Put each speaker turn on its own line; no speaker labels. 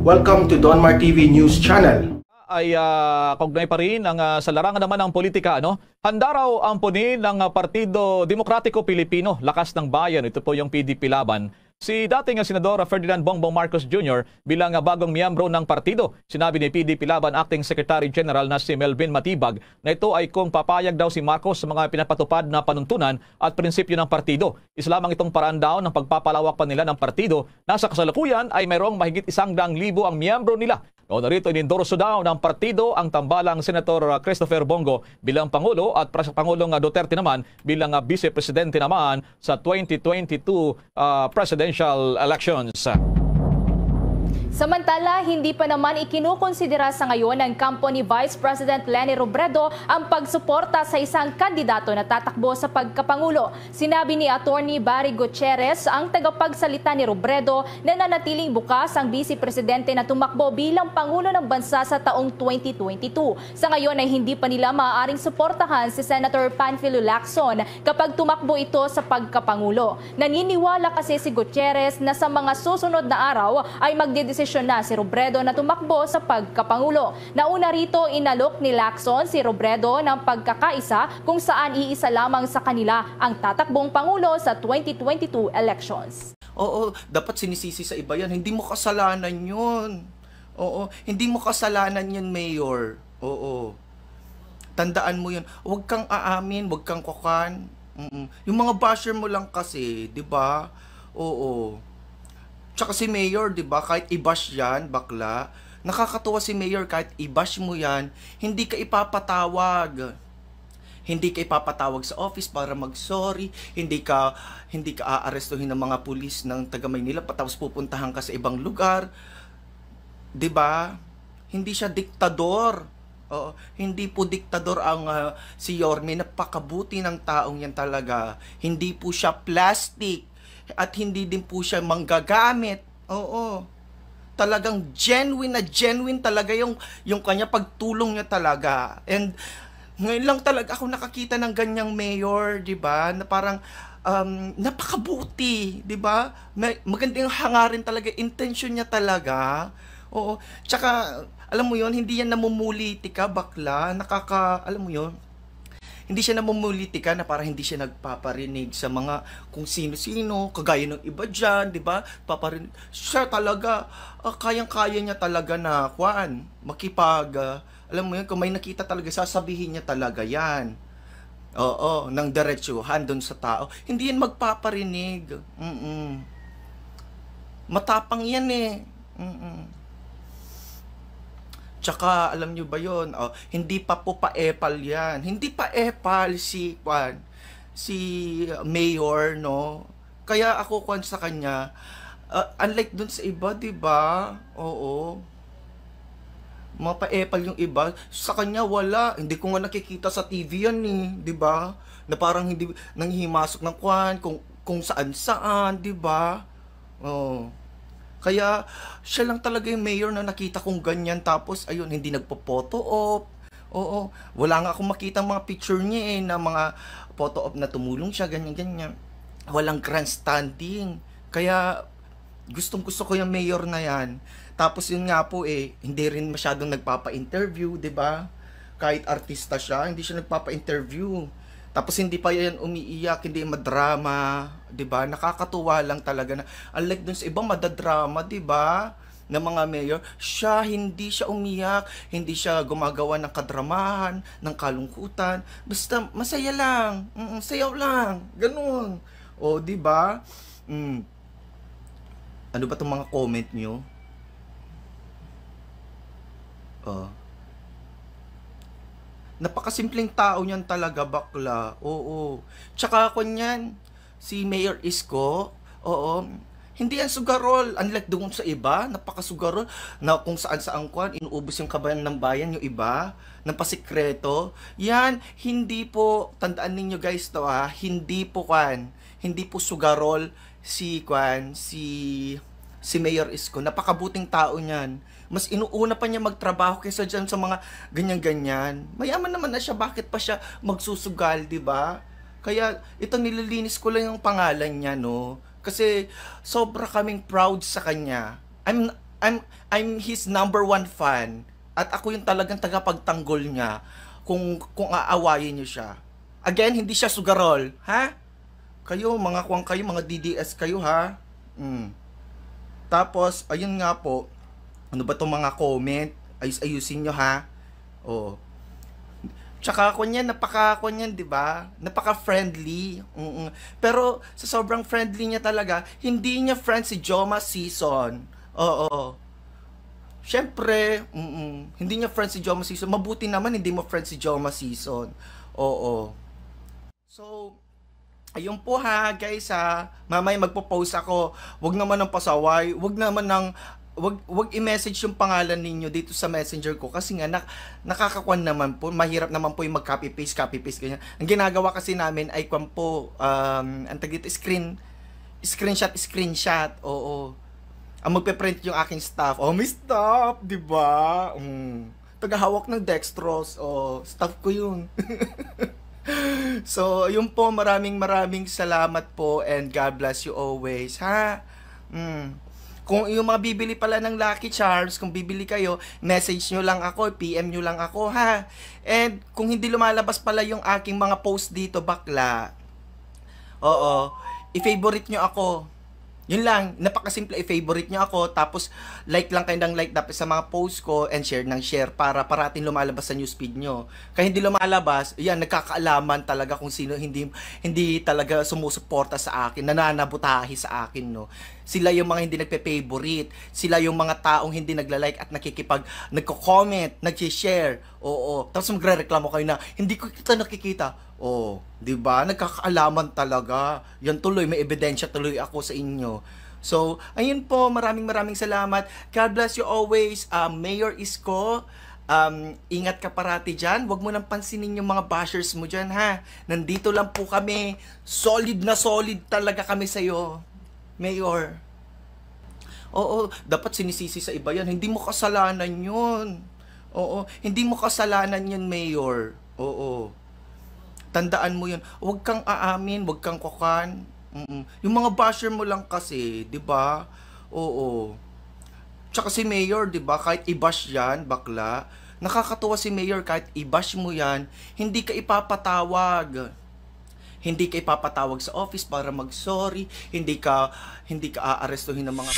Welcome to Donmar TV News Channel.
Ay kaugnay pa rin ang sa larangan naman ng politika, no? Handa raw ang puni ng Partido Demokratiko Pilipino, Lakas ng Bayan. Ito po yung PDP laban. Si dating Senador Ferdinand Bongbong Marcos Jr. bilang bagong miyembro ng partido. Sinabi ni PDP Laban Acting Secretary General na si Melvin Matibag na ito ay kung papayag daw si Marcos sa mga pinapatupad na panuntunan at prinsipyo ng partido. Isa lamang itong paraan daw ng pagpapalawak pa nila ng partido na sa kasalukuyan ay mayroong mahigit 100,000 ang miyembro nila. O narito inendorso daw ng partido ang tambalang Senator Christopher Bongo bilang Pangulo at Pangulong Duterte naman bilang Vice Presidente naman sa 2022 presidential elections.
Samantala, hindi pa naman ikinukonsidera sa ngayon ng kampo ni Vice President Leni Robredo ang pagsuporta sa isang kandidato na tatakbo sa pagkapangulo. Sinabi ni Attorney Barry Gutierrez, ang tagapagsalita ni Robredo, na nanatiling bukas ang Vice Presidente na tumakbo bilang Pangulo ng bansa sa taong 2022. Sa ngayon ay hindi pa nila maaaring suportahan si Senator Panfilo Lacson kapag tumakbo ito sa pagkapangulo. Naniniwala kasi si Gutierrez na sa mga susunod na araw ay magdedesisyon na si Robredo na tumakbo sa pagkapangulo. Nauna rito, inalok ni Lacson si Robredo ng pagkakaisa kung saan iisa lamang sa kanila ang tatakbong pangulo sa 2022 elections.
Oo, dapat sinisisi sa iba yan. Hindi mo kasalanan yun. Oo, hindi mo kasalanan yun, Mayor. Oo. Tandaan mo yun. Huwag kang aamin, huwag kang kukan. Yung mga basher mo lang kasi, di ba? Oo. Tsaka si Mayor, di ba, kahit i-bash yan, bakla, nakakatuwa si Mayor, kahit i-bash mo yan, hindi ka ipapatawag. Hindi ka ipapatawag sa office para mag-sorry, hindi ka aarestuhin ng mga pulis ng taga Maynila, tapos pupuntahan ka sa ibang lugar. Di ba? Hindi siya diktador. Oo, hindi po diktador ang si Yorme, napakabuti ng taong yan talaga. Hindi po siya plastic. At hindi din po siya manggagamit. Oo. Talagang genuine talaga yung kanya pagtulong niya talaga. And ngayon lang talaga ako nakakita ng ganyang mayor, 'di ba? Na parang napakabuti, 'di ba? Magandang hangarin talaga, intention niya talaga. Oo. Tsaka alam mo 'yon, hindi yan namumulitika, bakla. Alam mo 'yon. Hindi siya namumulitika na para hindi siya nagpaparinig sa mga kung sino-sino, kagaya ng iba dyan, di ba? Paparinig. Siya talaga, kayang-kaya niya talaga na, alam mo yun, kung may nakita talaga, sasabihin niya talaga yan. Oo, ng diretsuhan doon sa tao. Hindi yan magpaparinig. Matapang yan eh. Tsaka, alam nyo ba yun? Hindi pa po pa-epal yan. Hindi pa epal si Mayor, no? Kaya ako sa kanya, unlike dun sa iba, di ba? Oo. Mapa-epal yung iba. Sa kanya, wala. Hindi ko nga nakikita sa TV yan, eh. Di ba? Na parang hindi nanghihimasok ng kung saan-saan, di ba? Oo. Kaya siya lang talaga yung mayor na nakita kong ganyan, tapos ayun, hindi nagpo-photo op. Oo, wala nga akong makita mga picture niya na mga photo op na tumulong siya, ganyan-ganyan. Walang grandstanding. Kaya gustong-gusto ko yung mayor na yan. Tapos yun nga po hindi rin masyadong nagpapa-interview, 'di ba? Kahit artista siya, hindi siya nagpapa-interview. Tapos hindi pa yan umiiyak, hindi madrama, 'di ba? Nakakatuwa lang talaga na unlike dun sa ibang madadrama, 'di ba? Na mga mayor, hindi siya umiyak, hindi siya gumagawa ng kadramahan, ng kalungkutan, basta masaya lang, sayaw lang, ganun. O, 'di ba? Ano ba 'tong mga comment niyo? Napakasimpleng tao niyan talaga, bakla. Oo. Tsaka ako niyan, si Mayor Isko, hindi yan sugarol. Unlike doon sa iba, napakasugarol na kung saan inuubos yung kabayan ng bayan, yung iba, ng pasikreto. Yan, hindi po, tandaan ninyo guys to hindi po sugarol si Mayor Isko. Napakabuting tao niyan. Mas inuuna pa niya magtrabaho kaysa dyan sa mga ganyan-ganyan. Mayaman naman na siya, bakit pa siya magsusugal, di ba? Kaya ito nililinis ko lang yung pangalan niya, no? Kasi sobra kaming proud sa kanya. I'm his #1 fan at ako yung talagang tagapagtanggol niya kung aawayin niyo siya. Again, hindi siya sugarol, ha? Kayo, mga kuwang kayo, mga DDS kayo, ha? Tapos, ayun nga po, ano ba itong mga comment? Ayusin nyo, ha? Oh. Tsaka ako niyan, di ba? Napaka-friendly. Pero sa sobrang friendly niya talaga, hindi niya friend si Joma Season. Oo. Siyempre, hindi niya friend si Joma Season. Mabuti naman hindi mo friend si Joma Season. Oo. So, ayun po ha, guys ha. Mamaya magpo-post ako. Wag naman ng pasaway. Wag i-message yung pangalan ninyo dito sa messenger ko kasi nga nakakakuan naman po, mahirap naman po yung mag-copy paste ganyan. Ang ginagawa kasi namin ay kwan po ang tag dito screenshot. Oo. Ang magpe-print yung aking staff. Oh, may staff, 'di ba? Tagahawak ng dextrose. Oh, staff ko 'yun. So, yun po, maraming salamat po and God bless you always, ha? Kung yung mga bibili pala ng Lucky Charms, kung bibili kayo, message nyo lang ako, PM nyo lang ako, ha? And kung hindi lumalabas pala yung aking mga post dito, bakla, oo, i-favorite nyo ako. Yun lang, napakasimple, i-favorite nyo ako, tapos like lang kayo ng like dapat sa mga post ko and share ng share para parating lumalabas sa newsfeed nyo. Kaya hindi lumalabas, yan, nagkakaalaman talaga kung sino hindi talaga sumusuporta sa akin, nananabutahi sa akin, no. Sila yung mga hindi nagpe-favorite, sila yung mga taong hindi nagla-like at nagko-comment, nag-share. Oo, tapos magrereklamo kayo na hindi ko kita nakikita. Oh, 'di ba? Nagkakaalaman talaga. Yan tuloy, may ebidensya tuloy ako sa inyo. So, ayun po, maraming salamat. God bless you always. Mayor Isko, ingat ka parati diyan. Huwag mo nang pansinin yung mga bashers mo diyan, ha. Nandito lang po kami. Solid na solid talaga kami sa iyo, Mayor. Oo, dapat sinisisi sa iba yan. Hindi mo kasalanan 'yun. Oo, hindi mo kasalanan 'yun, Mayor. Oo. Tandaan mo yun. Huwag kang aamin, huwag kang kukan. Yung mga basher mo lang kasi, 'di ba? Oo. Tsaka si Mayor, 'di ba? Kahit i-bash 'yan, bakla. Nakakatuwa si Mayor kahit i-bash mo 'yan, hindi ka ipapatawag. Hindi ka ipapatawag sa office para mag-sorry, hindi ka aarestuhin ng mga